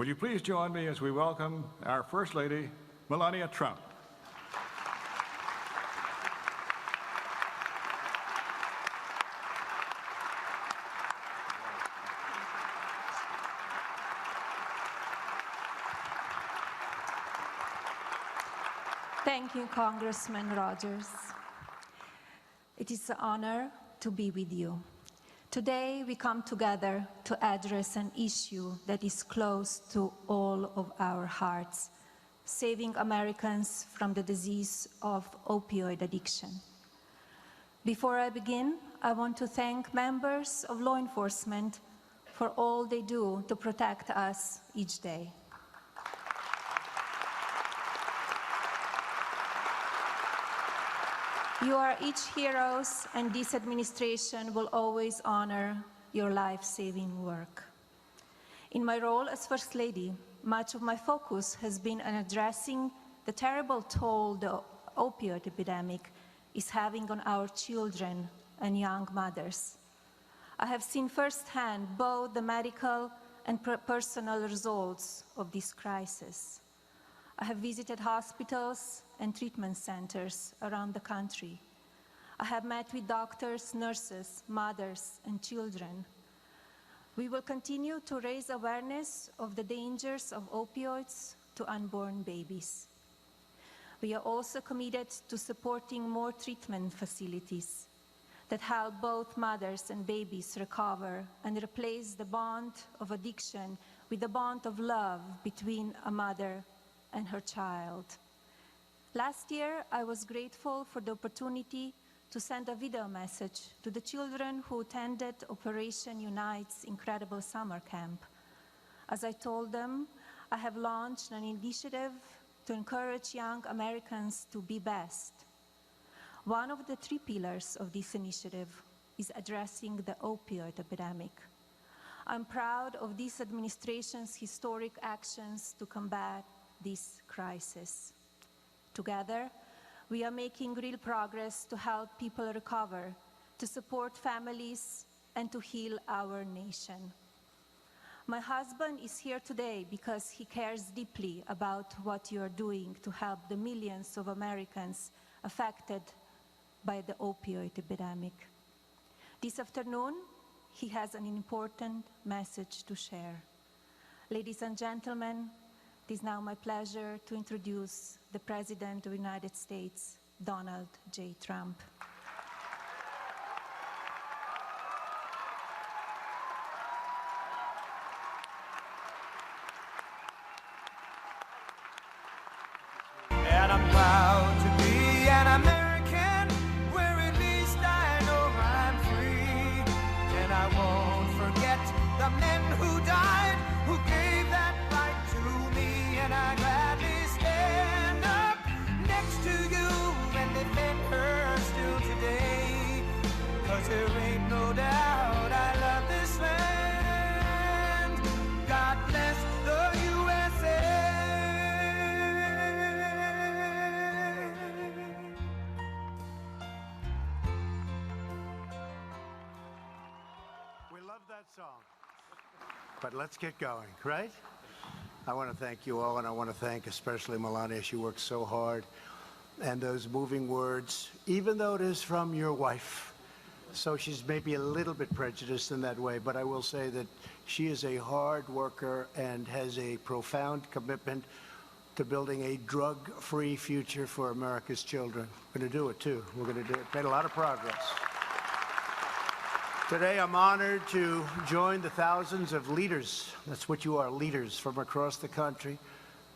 Will you please join me as we welcome our First Lady, Melania Trump. Thank you, Congressman Rogers. It is an honor to be with you. Today, we come together to address an issue that is close to all of our hearts, saving Americans from the disease of opioid addiction. Before I begin, I want to thank members of law enforcement for all they do to protect us each day. You are each heroes, and this administration will always honor your life-saving work. In my role as First Lady, much of my focus has been on addressing the terrible toll the opioid epidemic is having on our children and young mothers. I have seen firsthand both the medical and personal results of this crisis. I have visited hospitals and treatment centers around the country. I have met with doctors, nurses, mothers, and children. We will continue to raise awareness of the dangers of opioids to unborn babies. We are also committed to supporting more treatment facilities that help both mothers and babies recover and replace the bond of addiction with the bond of love between a mother and her child. Last year, I was grateful for the opportunity to send a video message to the children who attended Operation Unite's incredible summer camp. As I told them, I have launched an initiative to encourage young Americans to be best. One of the 3 pillars of this initiative is addressing the opioid epidemic. I'm proud of this administration's historic actions to combat this crisis. Together, we are making real progress to help people recover, to support families, and to heal our nation. My husband is here today because he cares deeply about what you are doing to help the millions of Americans affected by the opioid epidemic. This afternoon, he has an important message to share. Ladies and gentlemen, it is now my pleasure to introduce the President of the United States, Donald J. Trump. And I'm proud to be an American, where at least I know I'm free. And I won't forget the men who died, who gave that right to me. And I gladly stand up next to you and defend her still today. 'Cause there ain't no doubt I love this land. God bless the USA. We love that song. But let's get going, right? I want to thank you all, and I want to thank especially Melania. She worked so hard. And those moving words, even though it is from your wife, so she's maybe a little bit prejudiced in that way, but I will say that she is a hard worker and has a profound commitment to building a drug-free future for America's children. We're going to do it, too. We're going to do it. Made a lot of progress. Today, I'm honored to join the thousands of leaders, that's what you are, leaders from across the country,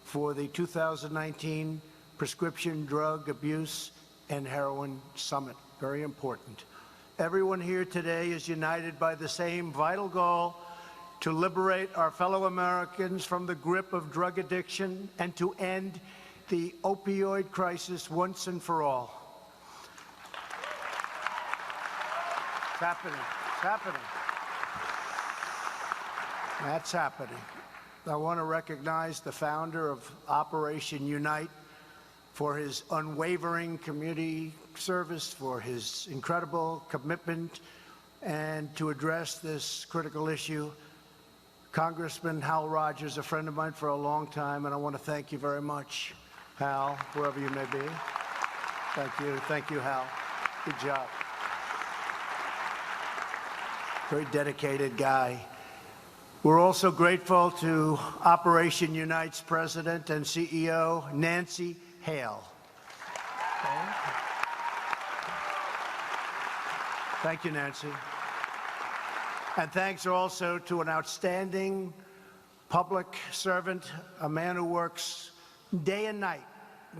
for the 2019 Prescription Drug Abuse and Heroin Summit. Very important. Everyone here today is united by the same vital goal: to liberate our fellow Americans from the grip of drug addiction and to end the opioid crisis once and for all. It's happening. It's happening. That's happening. I want to recognize the founder of Operation Unite for his unwavering community service, for his incredible commitment, and to address this critical issue, Congressman Hal Rogers, a friend of mine for a long time, and I want to thank you very much, Hal, wherever you may be. Thank you, Hal. Good job. Very dedicated guy. We're also grateful to Operation Unite's president and CEO, Nancy Hale. Okay. Thank you, Nancy. And thanks also to an outstanding public servant, a man who works day and night.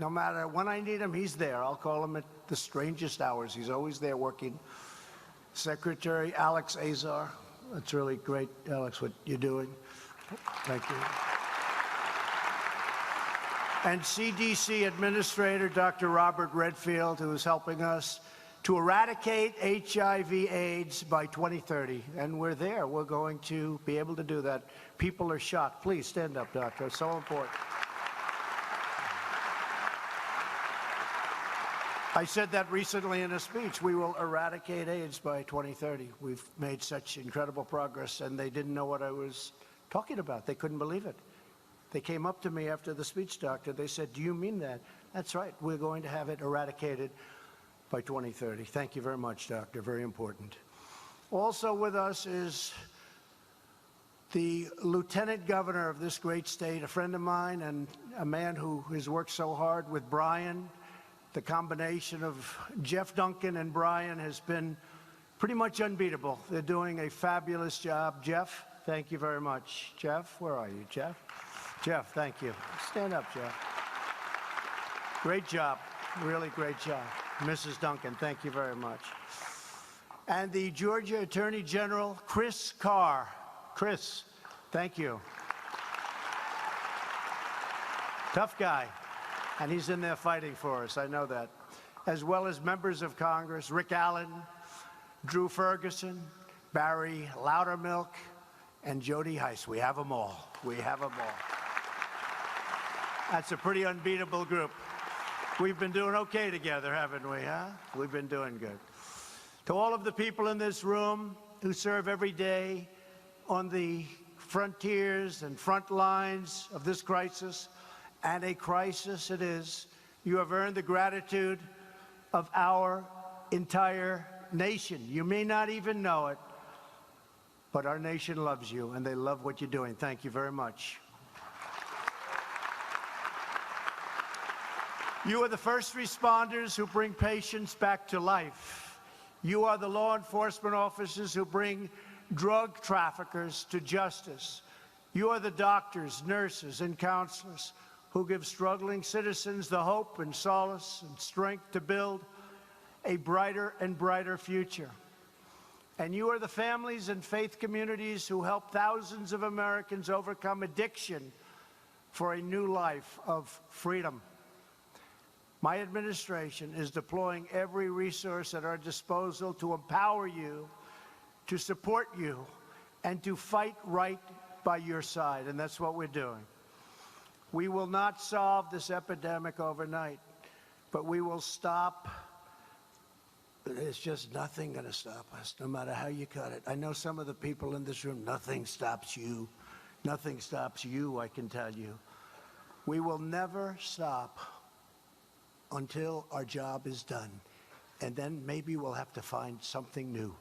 No matter when I need him, he's there. I'll call him at the strangest hours. He's always there working. Secretary Alex Azar. That's really great, Alex, what you're doing. Thank you. And CDC Administrator Dr. Robert Redfield, who is helping us to eradicate HIV/AIDS by 2030. And we're there. We're going to be able to do that. People are shocked. Please stand up, doctor. It's so important. I said that recently in a speech. We will eradicate AIDS by 2030. We've made such incredible progress, and they didn't know what I was talking about. They couldn't believe it. They came up to me after the speech, doctor. They said, "Do you mean that?" That's right. We're going to have it eradicated by 2030. Thank you very much, doctor. Very important. Also with us is the lieutenant governor of this great state, a friend of mine and a man who has worked so hard with Brian. The combination of Jeff Duncan and Brian has been pretty much unbeatable. They're doing a fabulous job. Jeff, thank you very much. Jeff, where are you, Jeff? Jeff, thank you. Stand up, Jeff. Great job. Really great job. Mrs. Duncan, thank you very much. And the Georgia Attorney General, Chris Carr. Chris, thank you. Tough guy. And he's in there fighting for us, I know that. As well as members of Congress, Rick Allen, Drew Ferguson, Barry Loudermilk, and Jody Heiss. We have them all. We have them all. That's a pretty unbeatable group. We've been doing okay together, haven't we, huh? We've been doing good. To all of the people in this room who serve every day on the frontiers and front lines of this crisis, and a crisis it is, you have earned the gratitude of our entire nation. You may not even know it, but our nation loves you, and they love what you're doing. Thank you very much. You are the first responders who bring patients back to life. You are the law enforcement officers who bring drug traffickers to justice. You are the doctors, nurses, and counselors who give struggling citizens the hope and solace and strength to build a brighter and brighter future. And you are the families and faith communities who help thousands of Americans overcome addiction for a new life of freedom. My administration is deploying every resource at our disposal to empower you, to support you, and to fight right by your side, and that's what we're doing. We will not solve this epidemic overnight, but we will stop. There's just nothing going to stop us, no matter how you cut it. I know some of the people in this room, nothing stops you. Nothing stops you, I can tell you. We will never stop until our job is done. And then maybe we'll have to find something new.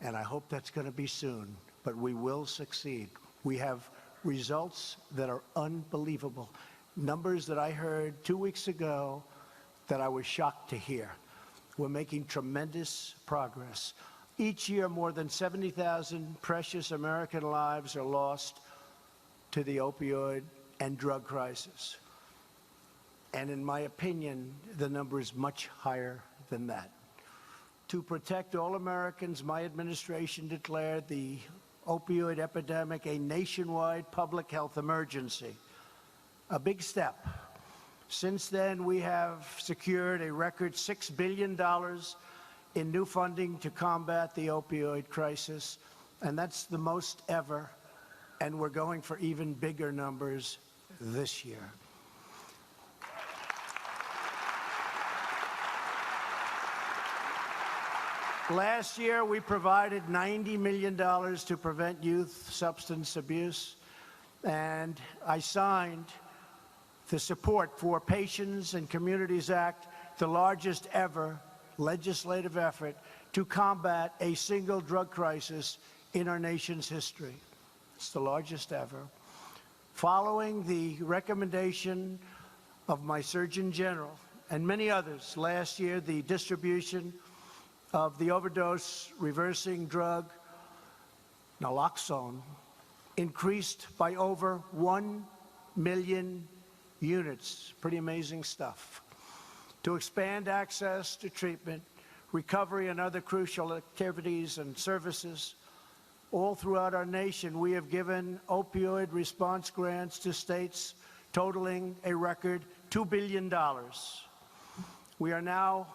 And I hope that's going to be soon, but we will succeed. We have results that are unbelievable. Numbers that I heard 2 weeks ago that I was shocked to hear. We're making tremendous progress. Each year, more than 70,000 precious American lives are lost to the opioid and drug crisis. And in my opinion, the number is much higher than that. To protect all Americans, my administration declared the opioid epidemic a nationwide public health emergency. A big step. Since then, we have secured a record $6 billion in new funding to combat the opioid crisis, and that's the most ever, and we're going for even bigger numbers this year. Last year, we provided $90 million to prevent youth substance abuse, and I signed the Support for Patients and Communities Act, the largest ever legislative effort to combat a single drug crisis in our nation's history. It's the largest ever. Following the recommendation of my Surgeon General and many others, last year the distribution of the overdose reversing drug naloxone increased by over 1 million units. Pretty amazing stuff. To expand access to treatment, recovery, and other crucial activities and services all throughout our nation, we have given opioid response grants to states totaling a record $2 billion. We are now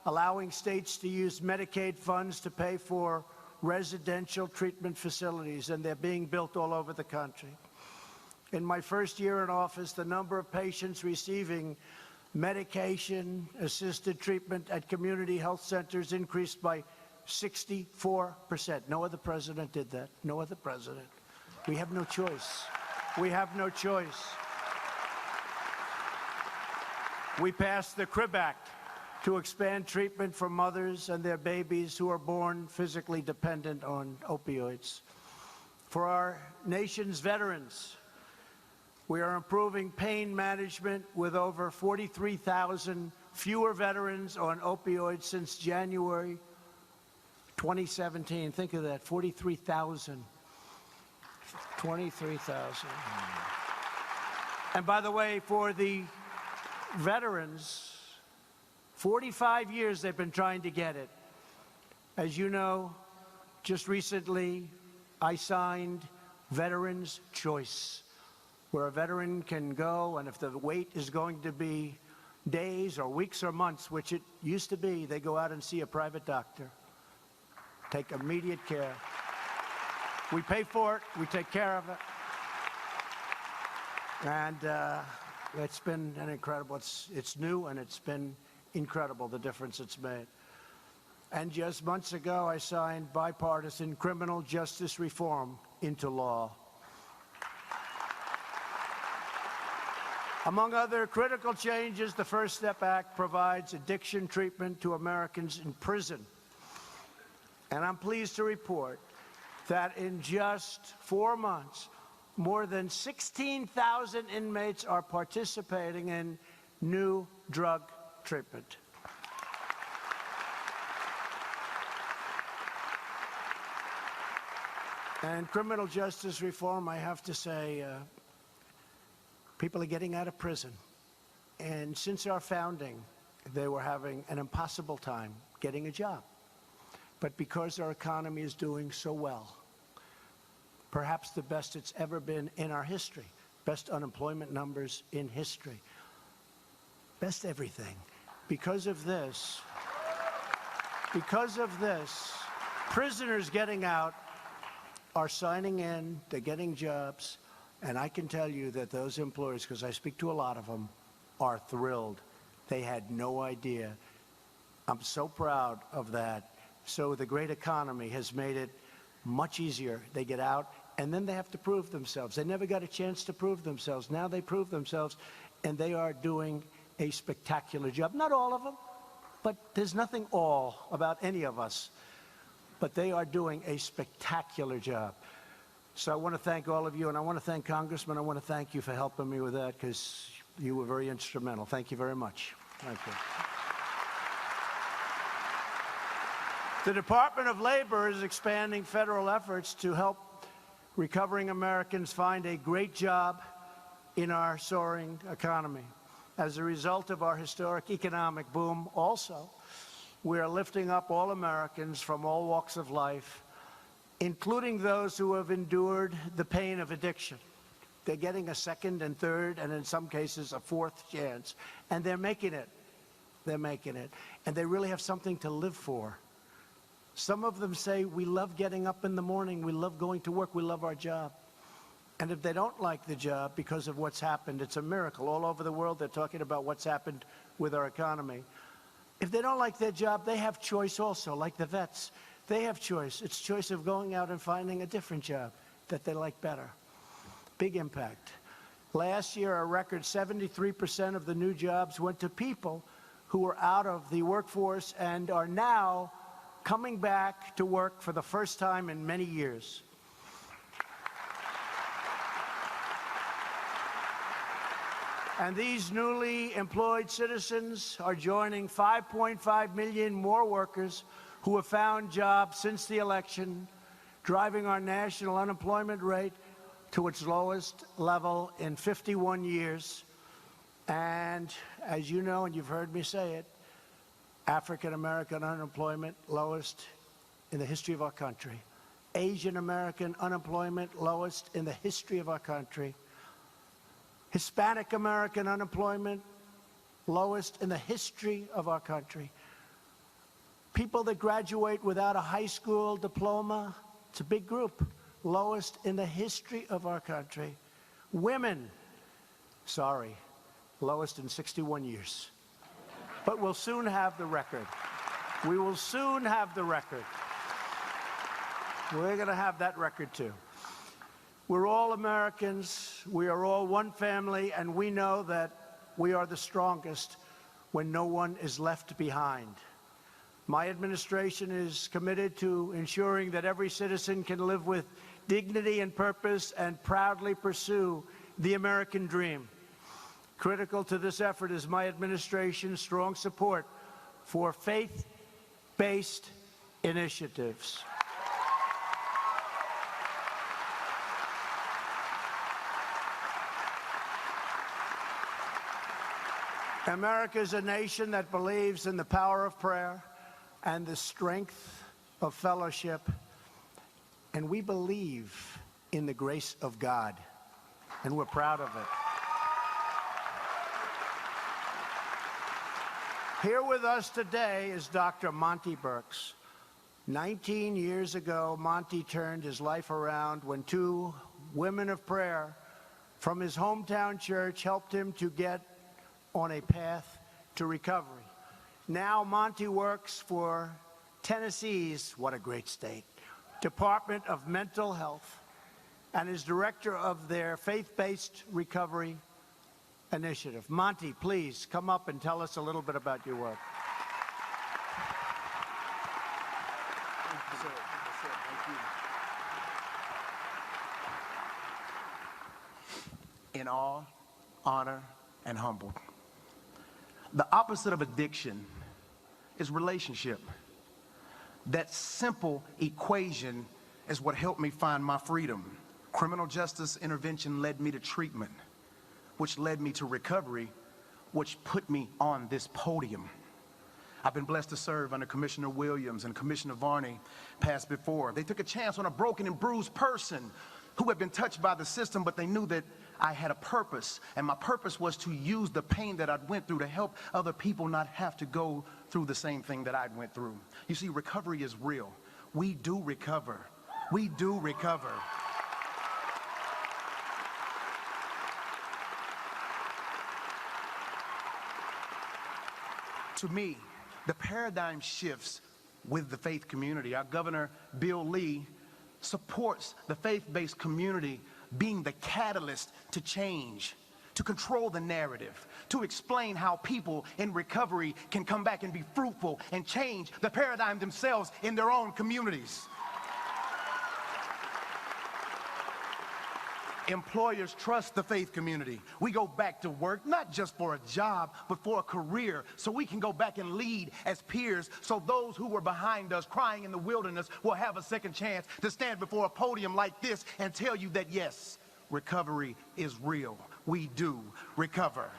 allowing states to use Medicaid funds to pay for residential treatment facilities, and they're being built all over the country. In my first year in office, the number of patients receiving medication-assisted treatment at community health centers increased by 64%. No other president did that. No other president. We have no choice. We have no choice. We passed the CRIB Act to expand treatment for mothers and their babies who are born physically dependent on opioids. For our nation's veterans, we are improving pain management with over 43,000 fewer veterans on opioids since January 2017. Think of that, 43,000. 23,000. And by the way, for the veterans, 45 years they've been trying to get it. As you know, just recently I signed Veterans Choice, where a veteran can go, and if the wait is going to be days or weeks or months, which it used to be, they go out and see a private doctor. Take immediate care. We pay for it, we take care of it. And it's been an incredible, it's new, and it's been incredible, the difference it's made. And just months ago, I signed bipartisan criminal justice reform into law. Among other critical changes, the First Step Act provides addiction treatment to Americans in prison. And I'm pleased to report that in just 4 months, more than 16,000 inmates are participating in new drug treatment. And criminal justice reform, I have to say, people are getting out of prison. And since our founding, they were having an impossible time getting a job. But because our economy is doing so well, perhaps the best it's ever been in our history, best unemployment numbers in history, best everything. Because of this, prisoners getting out are signing in, they're getting jobs, and I can tell you that those employers, because I speak to a lot of them, are thrilled. They had no idea. I'm so proud of that. So the great economy has made it much easier. They get out, and then they have to prove themselves. They never got a chance to prove themselves. Now they prove themselves, and they are doing a spectacular job. Not all of them, but there's nothing all about any of us. But they are doing a spectacular job. So I want to thank all of you, and I want to thank Congressman. I want to thank you for helping me with that, because you were very instrumental. Thank you very much. Thank you. The Department of Labor is expanding federal efforts to help recovering Americans find a great job in our soaring economy. As a result of our historic economic boom, also, we are lifting up all Americans from all walks of life, including those who have endured the pain of addiction. They're getting a second and third, and in some cases, a fourth chance. And they're making it. They're making it. And they really have something to live for. Some of them say, we love getting up in the morning, we love going to work, we love our job. And if they don't like the job because of what's happened, it's a miracle. All over the world, they're talking about what's happened with our economy. If they don't like their job, they have choice also, like the vets. They have choice. It's choice of going out and finding a different job that they like better. Big impact. Last year, a record 73% of the new jobs went to people who were out of the workforce and are now coming back to work for the first time in many years. And these newly employed citizens are joining 5.5 million more workers who have found jobs since the election, driving our national unemployment rate to its lowest level in 51 years. And as you know, and you've heard me say it, African American unemployment lowest in the history of our country. Asian American unemployment lowest in the history of our country. Hispanic American unemployment lowest in the history of our country. People that graduate without a high school diploma, it's a big group, lowest in the history of our country. Women, sorry, lowest in 61 years. But we'll soon have the record. We will soon have the record. We're going to have that record too. We're all Americans, we are all one family, and we know that we are the strongest when no one is left behind. My administration is committed to ensuring that every citizen can live with dignity and purpose and proudly pursue the American dream. Critical to this effort is my administration's strong support for faith-based initiatives. America is a nation that believes in the power of prayer and the strength of fellowship, and we believe in the grace of God, and we're proud of it. Here with us today is Dr. Monty Burks. 19 years ago, Monty turned his life around when two women of prayer from his hometown church helped him to get on a path to recovery. Now Monty works for Tennessee's, what a great state, Department of Mental Health, and is director of their faith-based recovery initiative. Monty, please come up and tell us a little bit about your work. In awe, honor, and humbled. The opposite of addiction is relationship. That simple equation is what helped me find my freedom. Criminal justice intervention led me to treatment, which led me to recovery, which put me on this podium. I've been blessed to serve under Commissioner Williams and Commissioner Varney passed before. They took a chance on a broken and bruised person who had been touched by the system, but they knew that I had a purpose, and my purpose was to use the pain that I'd went through to help other people not have to go through the same thing that I'd went through. You see, recovery is real. We do recover. We do recover. To me, the paradigm shifts with the faith community. Our Governor, Bill Lee, supports the faith-based community being the catalyst to change, to control the narrative, to explain how people in recovery can come back and be fruitful and change the paradigm themselves in their own communities. Employers trust the faith community. We go back to work, not just for a job, but for a career, so we can go back and lead as peers, so those who were behind us crying in the wilderness will have a second chance to stand before a podium like this and tell you that, yes, recovery is real. We do recover.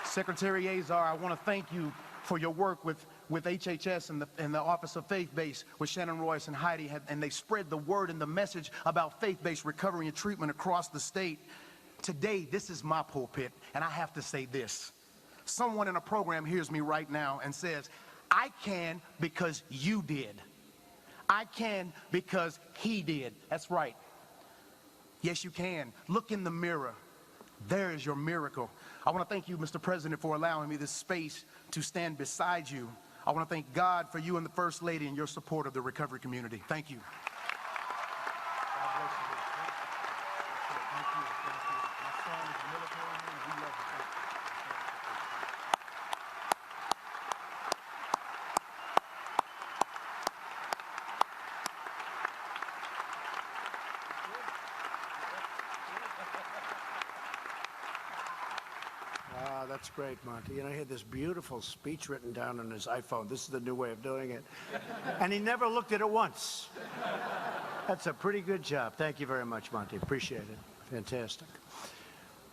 Secretary Azar, I want to thank you for your work with HHS and the Office of Faith-Based with Shannon Royce and Heidi, and they spread the word and the message about faith-based recovery and treatment across the state. Today, this is my pulpit, and I have to say this. Someone in a program hears me right now and says, I can because you did. I can because he did. That's right. Yes, you can. Look in the mirror. There is your miracle. I want to thank you, Mr. President, for allowing me this space to stand beside you. I want to thank God for you and the First Lady and your support of the recovery community. Thank you. Ah, that's great, Monty. You know, he had this beautiful speech written down on his iPhone. This is the new way of doing it. And he never looked at it once. That's a pretty good job. Thank you very much, Monty. Appreciate it. Fantastic.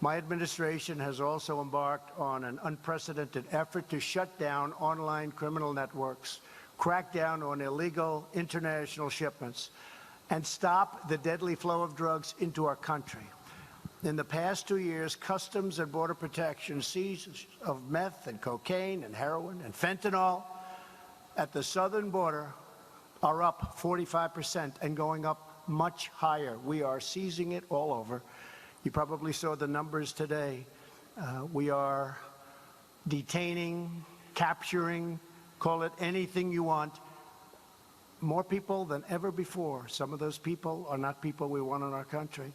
My administration has also embarked on an unprecedented effort to shut down online criminal networks, crack down on illegal international shipments, and stop the deadly flow of drugs into our country. In the past 2 years, Customs and Border Protection seizures of meth and cocaine and heroin and fentanyl at the southern border are up 45% and going up much higher. We are seizing it all over. You probably saw the numbers today. We are detaining, capturing, call it anything you want, more people than ever before. Some of those people are not people we want in our country.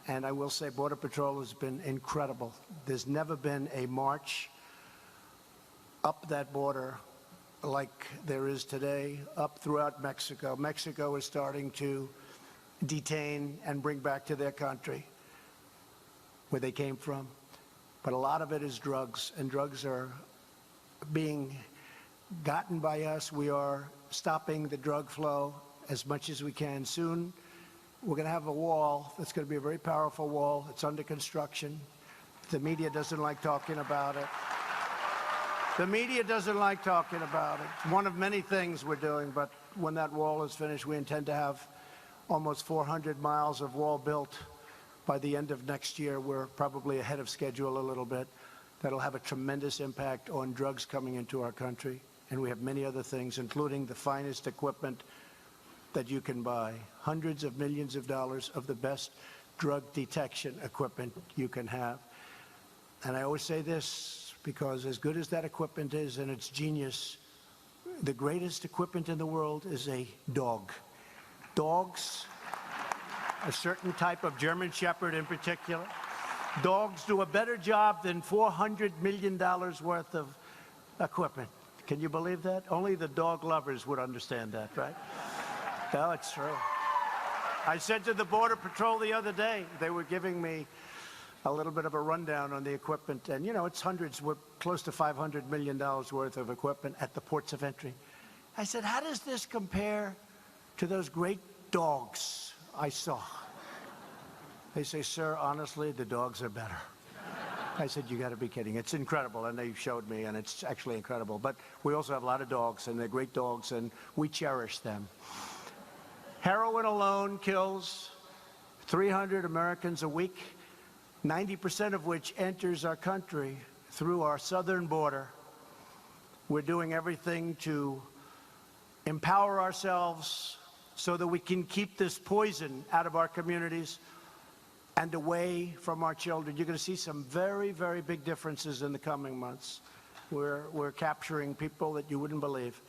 And I will say Border Patrol has been incredible. There's never been a march up that border like there is today, up throughout Mexico. Mexico is starting to detain and bring back to their country where they came from. But a lot of it is drugs, and drugs are being gotten by us. We are stopping the drug flow as much as we can. Soon, we're going to have a wall that's going to be a very powerful wall. It's under construction. The media doesn't like talking about it. The media doesn't like talking about it. It's one of many things we're doing, but when that wall is finished, we intend to have almost 400 miles of wall built by the end of next year. We're probably ahead of schedule a little bit. That'll have a tremendous impact on drugs coming into our country. And we have many other things, including the finest equipment that you can buy. Hundreds of millions of dollars of the best drug detection equipment you can have. And I always say this because as good as that equipment is and its genius, the greatest equipment in the world is a dog. Dogs, a certain type of German Shepherd in particular, dogs do a better job than $400 million worth of equipment. Can you believe that? Only the dog lovers would understand that, right? No, it's true. I said to the Border Patrol the other day, they were giving me a little bit of a rundown on the equipment, and you know, it's hundreds, we're close to $500 million worth of equipment at the ports of entry. I said, how does this compare to those great dogs I saw? They say, sir, honestly, the dogs are better. I said, you got to be kidding. It's incredible, and they showed me, and it's actually incredible. But we also have a lot of dogs, and they're great dogs, and we cherish them. Heroin alone kills 300 Americans a week, 90% of which enters our country through our southern border. We're doing everything to empower ourselves so that we can keep this poison out of our communities and away from our children. You're going to see some very, very big differences in the coming months. We're capturing people that you wouldn't believe.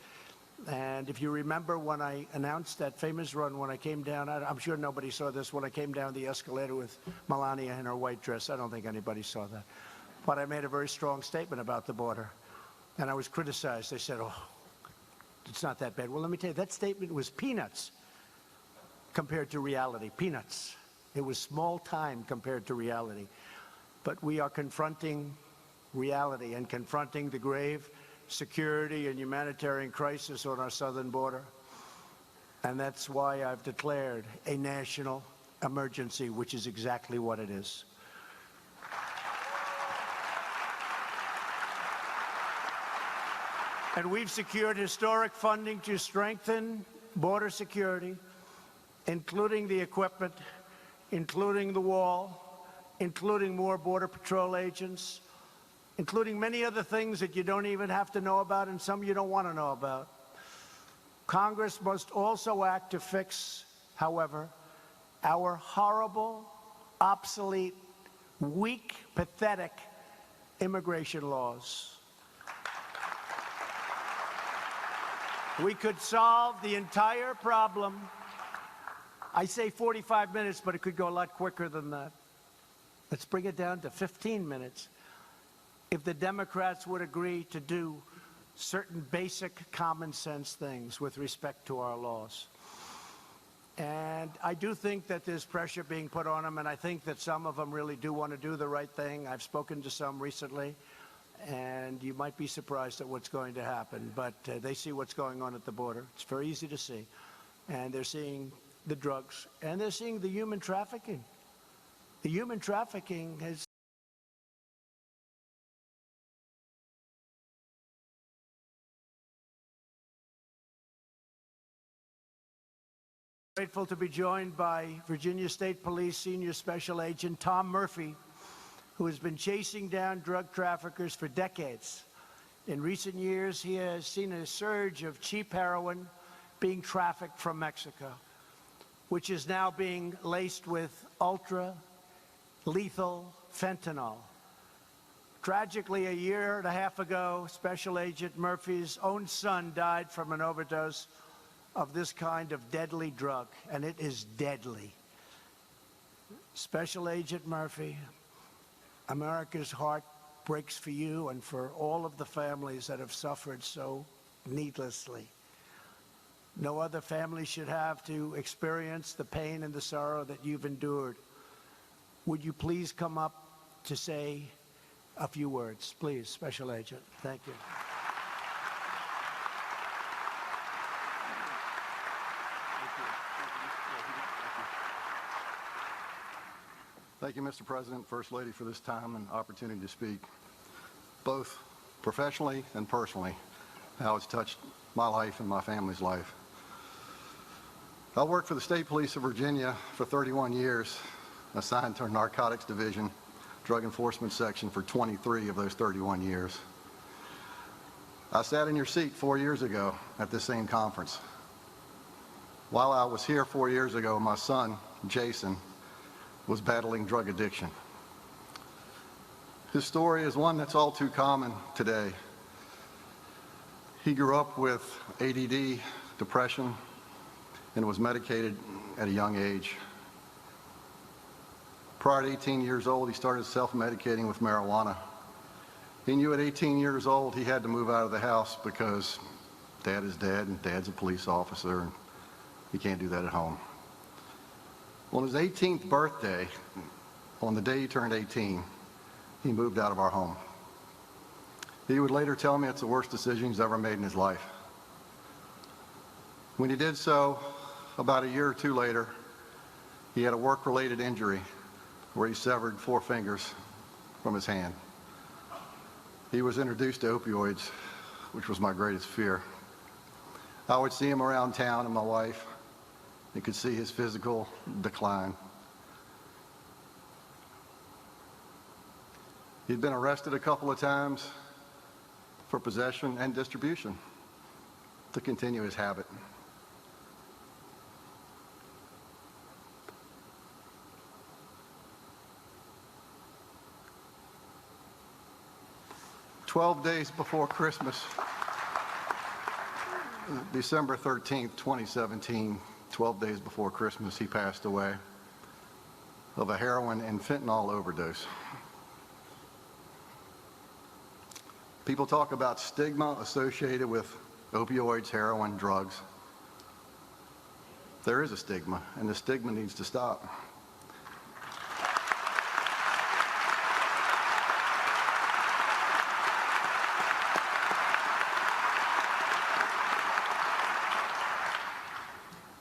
And if you remember when I announced that famous run, when I came down, I'm sure nobody saw this, when I came down the escalator with Melania in her white dress. I don't think anybody saw that. But I made a very strong statement about the border. And I was criticized. They said, oh, it's not that bad. Well, let me tell you, that statement was peanuts compared to reality. Peanuts. It was small time compared to reality. But we are confronting reality and confronting the grave security and humanitarian crisis on our southern border. And that's why I've declared a national emergency, which is exactly what it is. And we've secured historic funding to strengthen border security, including the equipment, including the wall, including more Border Patrol agents, including many other things that you don't even have to know about and some you don't want to know about. Congress must also act to fix, however, our horrible, obsolete weak, pathetic immigration laws. We could solve the entire problem. I say 45 minutes, but it could go a lot quicker than that. Let's bring it down to 15 minutes. If the Democrats would agree to do certain basic common sense things with respect to our laws. And I do think that there's pressure being put on them, and I think that some of them really do want to do the right thing. I've spoken to some recently, and you might be surprised at what's going to happen, but they see what's going on at the border. It's very easy to see. And they're seeing the drugs, and they're seeing the human trafficking. The human trafficking has grateful to be joined by Virginia State Police Senior Special Agent Tom Murphy, who has been chasing down drug traffickers for decades. In recent years, he has seen a surge of cheap heroin being trafficked from Mexico, which is now being laced with ultra-lethal fentanyl. Tragically, a year and a half ago, Special Agent Murphy's own son died from an overdose of this kind of deadly drug, and it is deadly. Special Agent Murphy, America's heart breaks for you and for all of the families that have suffered so needlessly. No other family should have to experience the pain and the sorrow that you've endured. Would you please come up to say a few words? Please, Special Agent. Thank you. Thank you, Mr. President, First Lady, for this time and opportunity to speak, both professionally and personally, how it's touched my life and my family's life. I worked for the State Police of Virginia for 31 years, assigned to our Narcotics Division, Drug Enforcement Section for 23 of those 31 years. I sat in your seat 4 years ago at this same conference. While I was here 4 years ago, my son, Jason, was battling drug addiction. His story is one that's all too common today. He grew up with ADD, depression, and was medicated at a young age. Prior to 18 years old, he started self-medicating with marijuana. He knew at 18 years old he had to move out of the house because Dad is dead and Dad's a police officer and he can't do that at home. On his 18th birthday, on the day he turned 18, he moved out of our home. He would later tell me it's the worst decision he's ever made in his life. When he did so, about a year or two later, he had a work-related injury where he severed 4 fingers from his hand. He was introduced to opioids, which was my greatest fear. I would see him around town, and my wife, and could see his physical decline. He'd been arrested a couple of times for possession and distribution to continue his habit. "12 days before Christmas, December 13th, 2017, 12 days before Christmas, he passed away of a heroin and fentanyl overdose. People talk about stigma associated with opioids, heroin, drugs. There is a stigma, and the stigma needs to stop.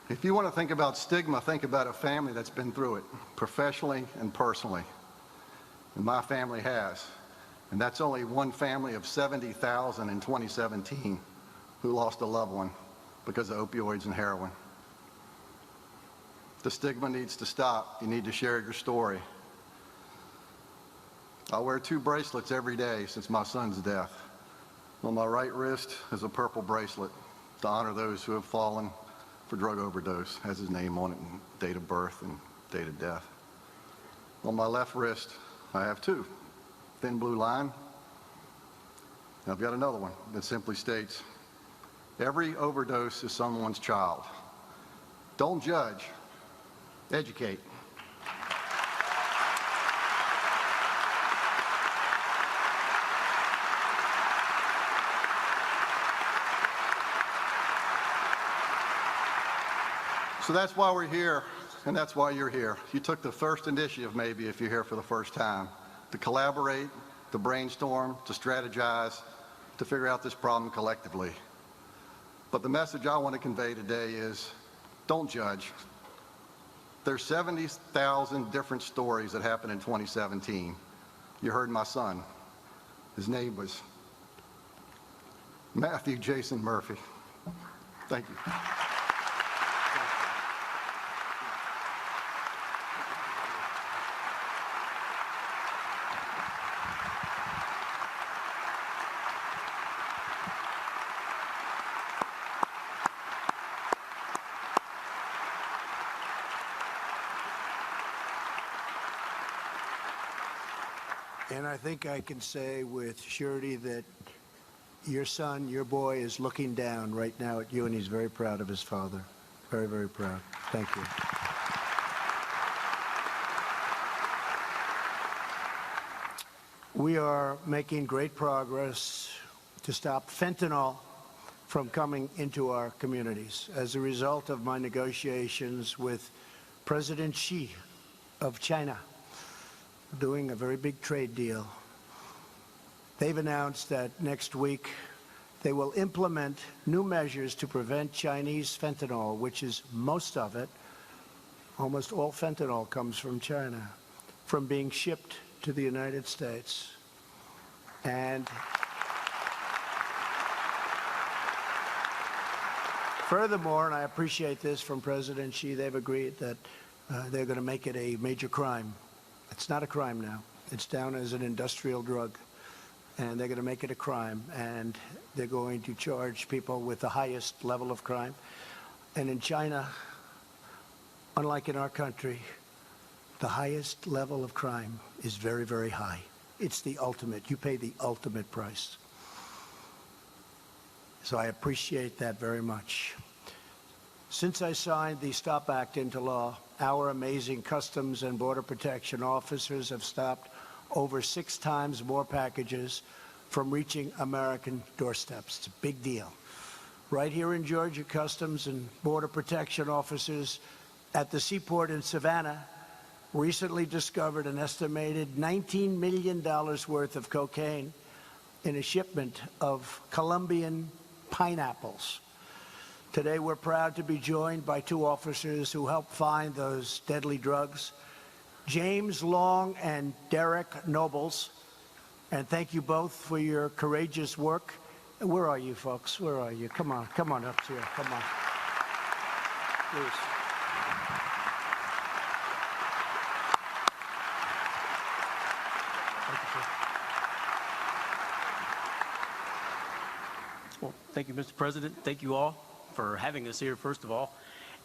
If you want to think about stigma, think about a family that's been through it, professionally and personally. And my family has. And that's only one family of 70,000 in 2017 who lost a loved one because of opioids and heroin. The stigma needs to stop. You need to share your story. I wear 2 bracelets every day since my son's death. On my right wrist is a purple bracelet to honor those who have fallen for drug overdose, has his name on it and date of birth and date of death. On my left wrist, I have two. Thin blue line. And I've got another one that simply states, every overdose is someone's child. Don't judge, educate. So that's why we're here, and that's why you're here. You took the first initiative, maybe, if you're here for the first time, to collaborate, to brainstorm, to strategize, to figure out this problem collectively. But the message I want to convey today is, don't judge. There's 70,000 different stories that happened in 2017. You heard my son. His name was Matthew Jason Murphy. Thank you. And I think I can say with surety that your son, your boy, is looking down right now at you, and he's very proud of his father. Very, very proud. Thank you. We are making great progress to stop fentanyl from coming into our communities. As a result of my negotiations with President Xi of China, doing a very big trade deal, they've announced that next week they will implement new measures to prevent Chinese fentanyl, which is most of it, almost all fentanyl comes from China, from being shipped to the United States. And furthermore, and I appreciate this from President Xi, they've agreed that they're going to make it a major crime. It's not a crime now. It's down as an industrial drug, and they're going to make it a crime, and they're going to charge people with the highest level of crime. And in China, unlike in our country, the highest level of crime is very, very high. It's the ultimate. You pay the ultimate price. So I appreciate that very much. Since I signed the STOP Act into law, our amazing Customs and Border Protection officers have stopped over 6 times more packages from reaching American doorsteps. It's a big deal. Right here in Georgia, Customs and Border Protection officers at the seaport in Savannah recently discovered an estimated $19 million worth of cocaine in a shipment of Colombian pineapples. Today, we're proud to be joined by 2 officers who helped find those deadly drugs, James Long and Derek Nobles. And thank you both for your courageous work. Where are you, folks? Where are you? Come on up here. Come on. Please. Well, thank you, Mr. President. Thank you all for having us here, first of all.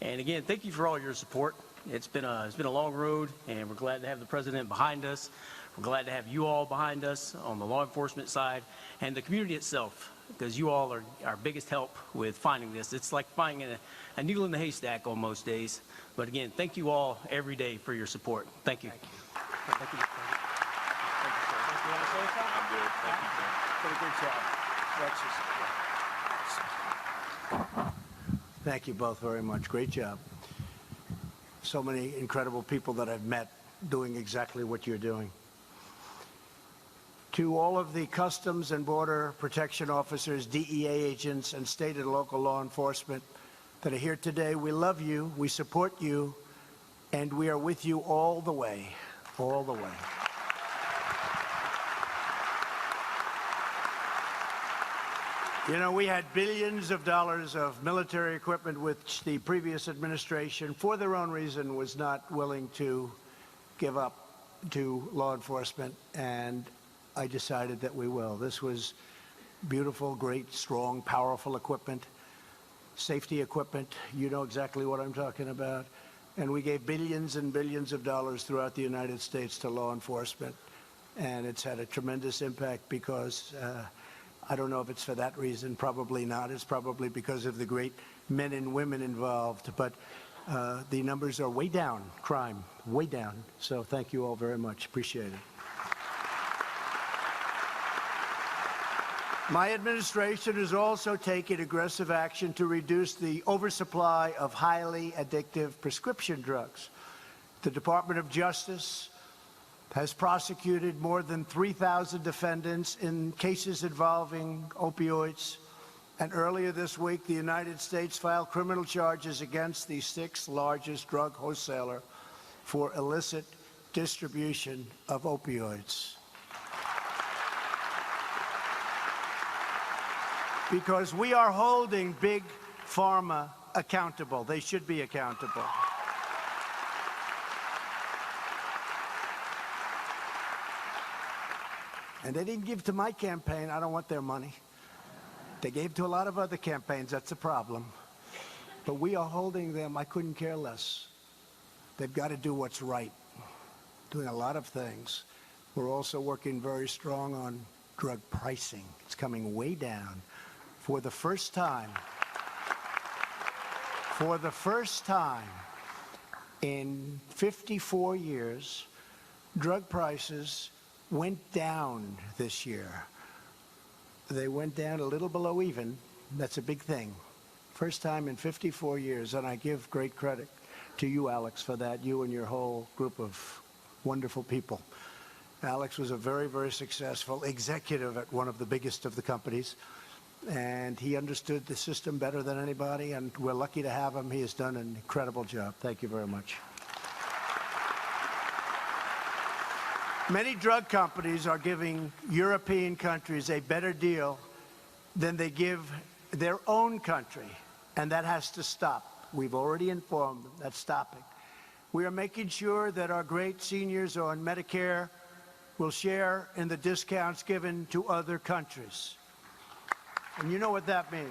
And again, thank you for all your support. It's been a long road, and we're glad to have the president behind us. We're glad to have you all behind us on the law enforcement side and the community itself, because you all are our biggest help with finding this. It's like finding a needle in the haystack on most days. But again, thank you all every day for your support. Thank you. Thank you, sir. You want to say something? I'm good. Thank you, sir. Did a good job. Thank you both very much. Great job. So many incredible people that I've met doing exactly what you're doing. To all of the Customs and Border Protection officers, DEA agents, and state and local law enforcement that are here today, we love you, we support you, and we are with you all the way, all the way. You know, we had billions of dollars of military equipment which the previous administration, for their own reason, was not willing to give up to law enforcement, and I decided that we will. This was beautiful, great, strong, powerful equipment, safety equipment. You know exactly what I'm talking about. And we gave billions and billions of dollars throughout the United States to law enforcement. and it's had a tremendous impact because I don't know if it's for that reason, probably not. It's probably because of the great men and women involved, but the numbers are way down, crime, way down. So thank you all very much. Appreciate it. My administration is also taking aggressive action to reduce the oversupply of highly addictive prescription drugs. The Department of Justice has prosecuted more than 3,000 defendants in cases involving opioids. And earlier this week, the United States filed criminal charges against the 6th largest drug wholesaler for illicit distribution of opioids. Because we are holding big pharma accountable. They should be accountable. And they didn't give to my campaign. I don't want their money. They gave to a lot of other campaigns. That's a problem. But we are holding them. I couldn't care less. They've got to do what's right. Doing a lot of things. We're also working very strong on drug pricing. It's coming way down. For the first time in 54 years, drug prices went down this year. They went down a little below even. That's a big thing. First time in 54 years, and I give great credit to you, Alex, for that, you and your whole group of wonderful people. Alex was a very, very successful executive at one of the biggest of the companies, and he understood the system better than anybody, and we're lucky to have him. He has done an incredible job. Thank you very much. Many drug companies are giving European countries a better deal than they give their own country, and that has to stop. We've already informed them that's stopping. We are making sure that our great seniors on Medicare will share in the discounts given to other countries. And you know what that means.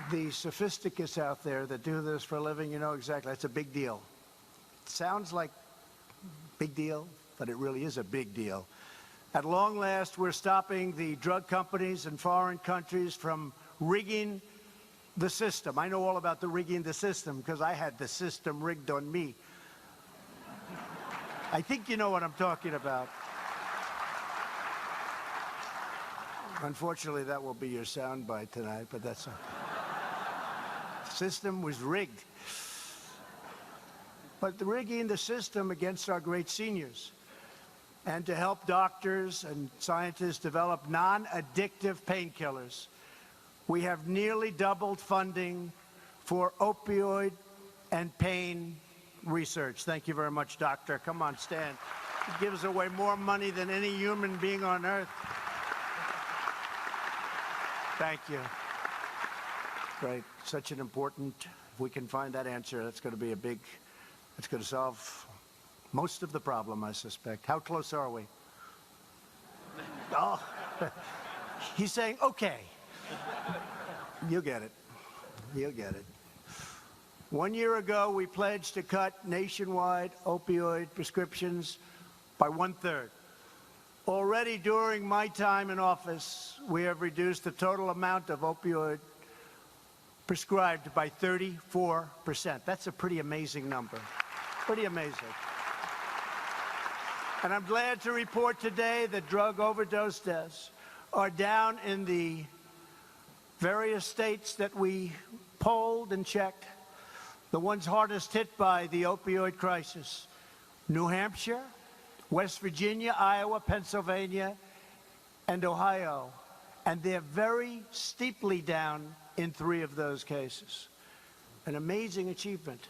The sophisticates out there that do this for a living, you know exactly, it's a big deal. It sounds like big deal, but it really is a big deal. At long last, we're stopping the drug companies in foreign countries from rigging the system. I know all about the rigging the system because I had the system rigged on me. I think you know what I'm talking about. Unfortunately, that will be your soundbite tonight, but that's a system was rigged. But the rigging the system against our great seniors and to help doctors and scientists develop non-addictive painkillers. We have nearly doubled funding for opioid and pain research. Thank you very much, doctor. Come on, stand. He gives away more money than any human being on earth. Thank you. Great. Such an important, if we can find that answer, that's going to be a big, it's going to solve most of the problem, I suspect. How close are we? Oh, he's saying, okay. You'll get it. You'll get it. 1 year ago, we pledged to cut nationwide opioid prescriptions by 1/3. Already during my time in office, we have reduced the total amount of opioid prescribed by 34%. That's a pretty amazing number. Pretty amazing. And I'm glad to report today that drug overdose deaths are down in the various states that we polled and checked, the ones hardest hit by the opioid crisis: New Hampshire, West Virginia, Iowa, Pennsylvania, and Ohio. And they're very steeply down in 3 of those cases. An amazing achievement.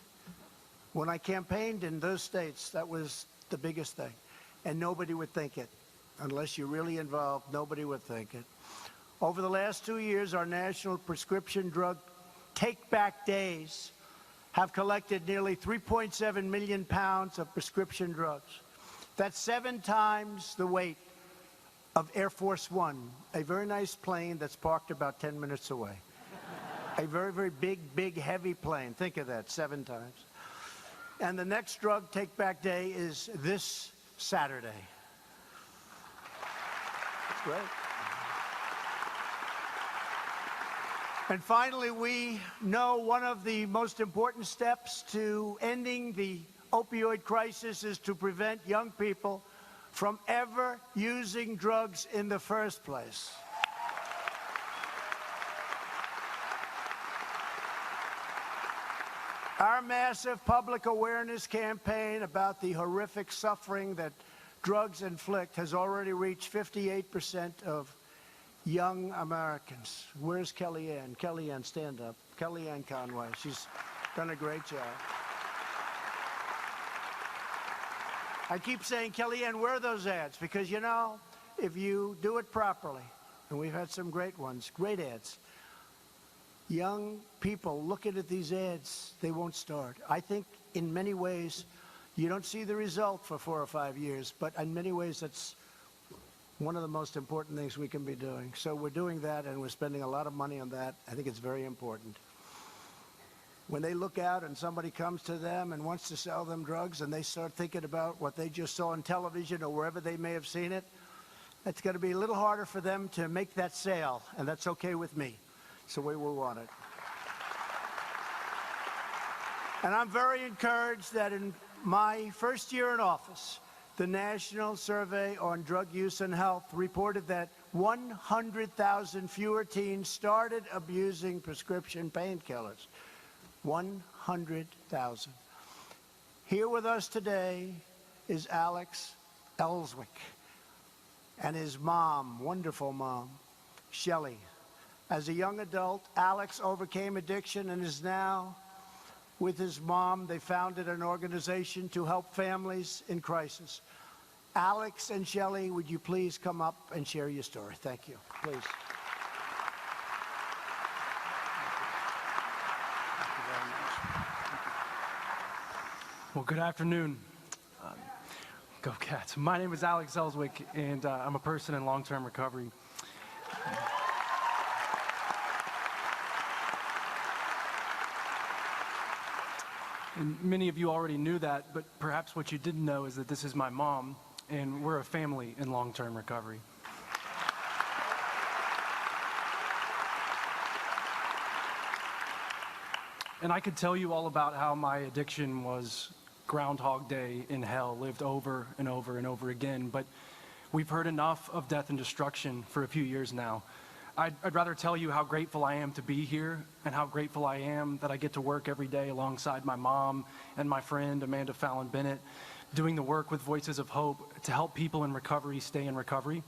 When I campaigned in those states, that was the biggest thing. And nobody would think it. Unless you're really involved, nobody would think it. Over the last 2 years, our national prescription drug take-back days have collected nearly 3.7 million pounds of prescription drugs. That's 7 times the weight of Air Force One, a very nice plane that's parked about 10 minutes away. A very, very big, heavy plane. Think of that, 7 times. And the next drug take-back day is this Saturday. That's great. And finally, we know one of the most important steps to ending the opioid crisis is to prevent young people from ever using drugs in the first place. Our massive public awareness campaign about the horrific suffering that drugs inflict has already reached 58% of young Americans. Where's Kellyanne? Kellyanne, stand up. Kellyanne Conway. She's done a great job. I keep saying, Kellyanne, where are those ads? Because, you know, if you do it properly, and we've had some great ones, great ads, young people looking at these ads, they won't start. I think in many ways, you don't see the result for 4 or 5 years, but in many ways, that's one of the most important things we can be doing. So we're doing that, and we're spending a lot of money on that. I think it's very important. When they look out and somebody comes to them and wants to sell them drugs, and they start thinking about what they just saw on television or wherever they may have seen it, it's going to be a little harder for them to make that sale, and that's okay with me. It's the way we want it. And I'm very encouraged that in my first year in office, the National Survey on Drug Use and Health reported that 100,000 fewer teens started abusing prescription painkillers. 100,000. Here with us today is Alex Ellswick and his mom, wonderful mom, Shelley. As a young adult, Alex overcame addiction and is now with his mom. They founded an organization to help families in crisis. Alex and Shelley, would you please come up and share your story? Thank you. Please. Well, good afternoon. Go Cats. My name is Alex Ellswick, and I'm a person in long-term recovery. And many of you already knew that, but perhaps what you didn't know is that this is my mom, and we're a family in long-term recovery. And I could tell you all about how my addiction was Groundhog Day in hell, lived over and over and over again, but we've heard enough of death and destruction for a few years now. I'd rather tell you how grateful I am to be here and how grateful I am that I get to work every day alongside my mom and my friend Amanda Fallon Bennett, doing the work with Voices of Hope to help people in recovery stay in recovery.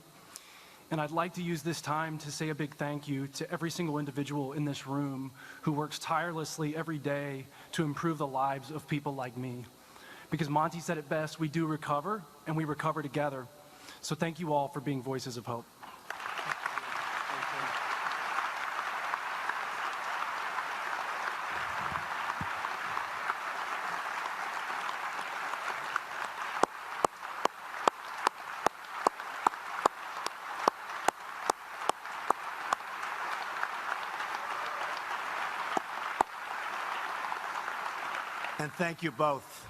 And I'd like to use this time to say a big thank you to every single individual in this room who works tirelessly every day to improve the lives of people like me. Because Monty said it best, we do recover, and we recover together. So thank you all for being Voices of Hope. And thank you both.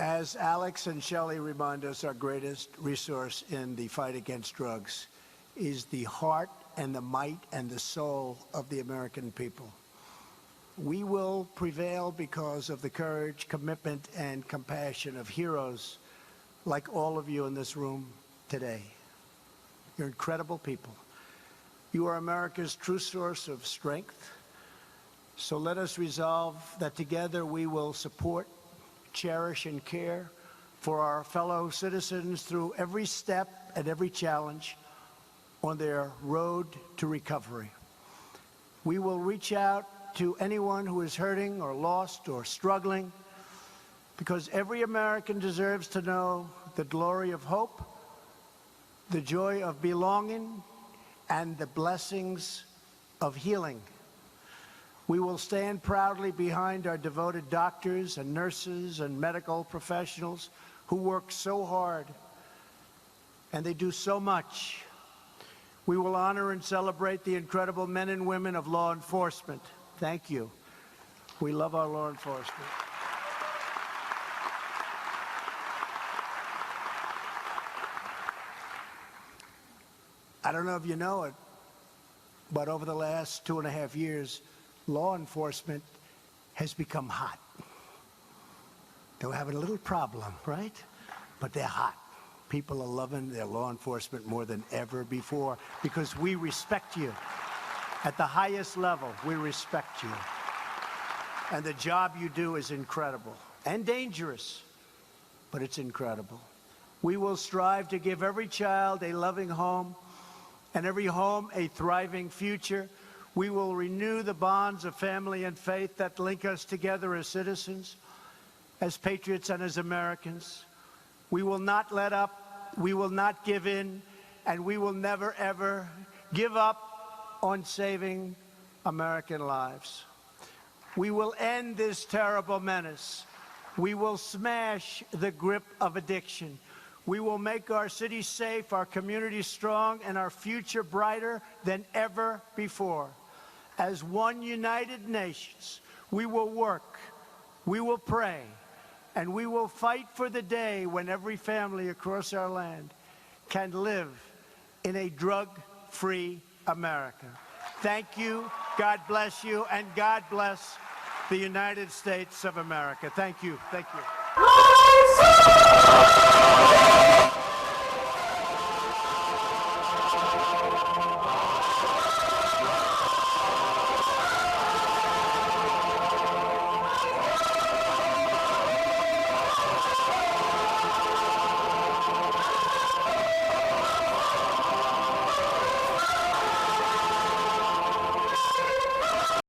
As Alex and Shelley remind us, our greatest resource in the fight against drugs is the heart and the might and the soul of the American people. We will prevail because of the courage, commitment, and compassion of heroes like all of you in this room today. You're incredible people. You are America's true source of strength. So let us resolve that together we will support, cherish, and care for our fellow citizens through every step and every challenge on their road to recovery. We will reach out to anyone who is hurting or lost or struggling, because every American deserves to know the glory of hope, the joy of belonging, and the blessings of healing. We will stand proudly behind our devoted doctors and nurses and medical professionals who work so hard, and they do so much. We will honor and celebrate the incredible men and women of law enforcement. Thank you. We love our law enforcement. I don't know if you know it, but over the last 2.5 years, law enforcement has become hot. They're having a little problem, right? But they're hot. People are loving their law enforcement more than ever before because we respect you. At the highest level, we respect you. And the job you do is incredible and dangerous, but it's incredible. We will strive to give every child a loving home and every home a thriving future. We will renew the bonds of family and faith that link us together as citizens, as patriots and as Americans. We will not let up, we will not give in, and we will never, ever give up on saving American lives. We will end this terrible menace. We will smash the grip of addiction. We will make our cities safe, our communities strong, and our future brighter than ever before. As one united nations, we will work, we will pray, and we will fight for the day when every family across our land can live in a drug-free America. Thank you, God bless you, and God bless the United States of America. Thank you. Thank you.